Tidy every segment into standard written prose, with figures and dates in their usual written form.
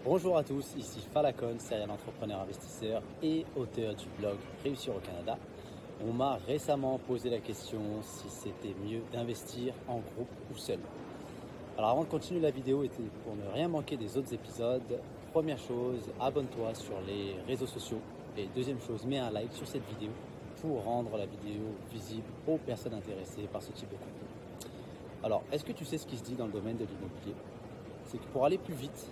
Bonjour à tous, ici Falacon, serial entrepreneur investisseur et auteur du blog Réussir au Canada. On m'a récemment posé la question si c'était mieux d'investir en groupe ou seul. Alors avant de continuer la vidéo et pour ne rien manquer des autres épisodes, première chose, abonne-toi sur les réseaux sociaux et deuxième chose, mets un like sur cette vidéo pour rendre la vidéo visible aux personnes intéressées par ce type de contenu. Alors, est-ce que tu sais ce qui se dit dans le domaine de l'immobilier? C'est que pour aller plus vite,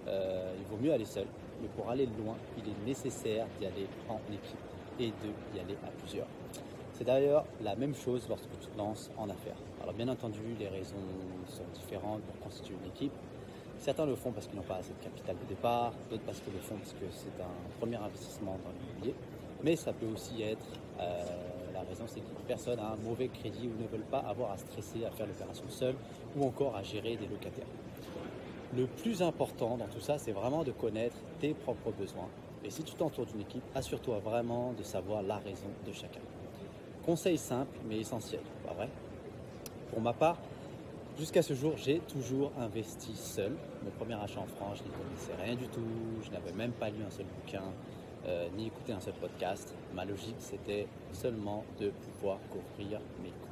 il vaut mieux aller seul, mais pour aller loin, il est nécessaire d'y aller en équipe et d'y aller à plusieurs. C'est d'ailleurs la même chose lorsque tu te lances en affaires. Alors bien entendu, les raisons sont différentes pour constituer une équipe. Certains le font parce qu'ils n'ont pas assez de capital de départ, d'autres parce qu'ils le font parce que c'est un premier investissement dans l'immobilier. Mais ça peut aussi être, la raison c'est qu'une personne a un mauvais crédit ou ne veut pas avoir à stresser, à faire l'opération seule ou encore à gérer des locataires. Le plus important dans tout ça, c'est vraiment de connaître tes propres besoins. Et si tu t'entoures d'une équipe, assure-toi vraiment de savoir la raison de chacun. Conseil simple mais essentiel, pas vrai? Pour ma part, jusqu'à ce jour, j'ai toujours investi seul. Mon premier achat en France, je n'y connaissais rien du tout, je n'avais même pas lu un seul bouquin, ni écouté un seul podcast. Ma logique, c'était seulement de pouvoir couvrir mes coûts.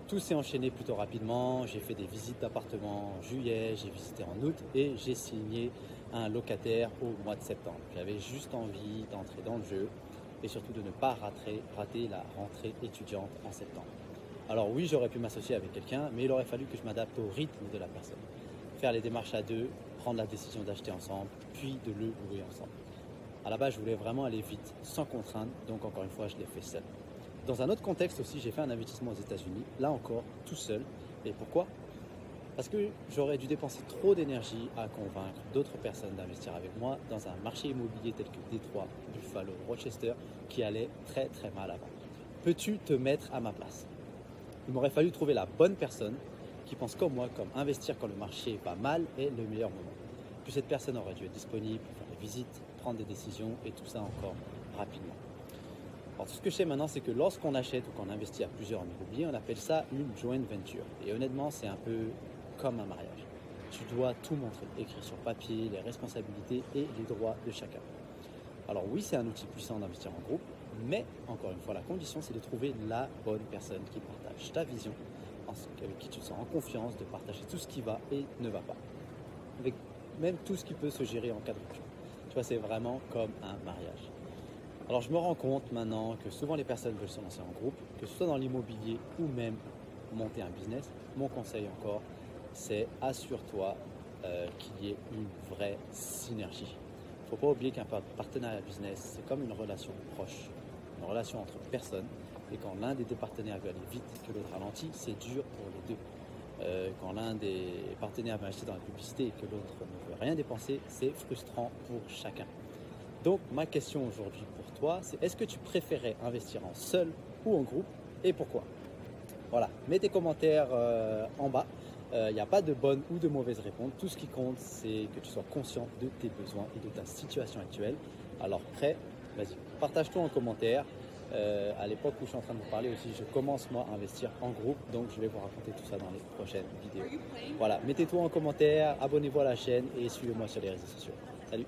Tout s'est enchaîné plutôt rapidement, j'ai fait des visites d'appartements en juillet, j'ai visité en août et j'ai signé un locataire au mois de septembre. J'avais juste envie d'entrer dans le jeu et surtout de ne pas rater la rentrée étudiante en septembre. Alors oui, j'aurais pu m'associer avec quelqu'un, mais il aurait fallu que je m'adapte au rythme de la personne. Faire les démarches à deux, prendre la décision d'acheter ensemble, puis de le louer ensemble. À la base, je voulais vraiment aller vite, sans contrainte, donc encore une fois, je l'ai fait seul. Dans un autre contexte aussi, j'ai fait un investissement aux États-Unis, là encore, tout seul. Et pourquoi? Parce que j'aurais dû dépenser trop d'énergie à convaincre d'autres personnes d'investir avec moi dans un marché immobilier tel que Détroit, Buffalo, Rochester, qui allait très très mal avant. Peux-tu te mettre à ma place? Il m'aurait fallu trouver la bonne personne qui pense comme moi, comme investir quand le marché va mal est le meilleur moment. Puis cette personne aurait dû être disponible pour faire des visites, prendre des décisions et tout ça encore rapidement. Alors tout ce que je sais maintenant, c'est que lorsqu'on achète ou qu'on investit à plusieurs en immobilier, on appelle ça une joint venture. Et honnêtement, c'est un peu comme un mariage. Tu dois tout montrer, écrire sur papier, les responsabilités et les droits de chacun. Alors oui, c'est un outil puissant d'investir en groupe, mais encore une fois, la condition, c'est de trouver la bonne personne qui partage ta vision, avec qui tu te sens en confiance de partager tout ce qui va et ne va pas. Avec même tout ce qui peut se gérer en cas de rupture. Tu vois, c'est vraiment comme un mariage. Alors je me rends compte maintenant que souvent les personnes veulent se lancer en groupe, que ce soit dans l'immobilier ou même monter un business. Mon conseil encore, c'est assure-toi qu'il y ait une vraie synergie. Il ne faut pas oublier qu'un partenariat business, c'est comme une relation proche, une relation entre personnes. Et quand l'un des deux partenaires veut aller vite et que l'autre ralentit, c'est dur pour les deux. Quand l'un des partenaires veut acheter dans la publicité et que l'autre ne veut rien dépenser, c'est frustrant pour chacun. Donc ma question aujourd'hui pour toi, c'est est-ce que tu préférais investir en seul ou en groupe et pourquoi? Voilà, mets tes commentaires en bas. Il n'y a pas de bonne ou de mauvaise réponse. Tout ce qui compte, c'est que tu sois conscient de tes besoins et de ta situation actuelle. Alors prêt? Vas-y, partage-toi en commentaire. À l'époque où je suis en train de vous parler aussi, je commence moi à investir en groupe, donc je vais vous raconter tout ça dans les prochaines vidéos. Voilà, mettez-toi en commentaire, abonnez-vous à la chaîne et suivez-moi sur les réseaux sociaux. Salut!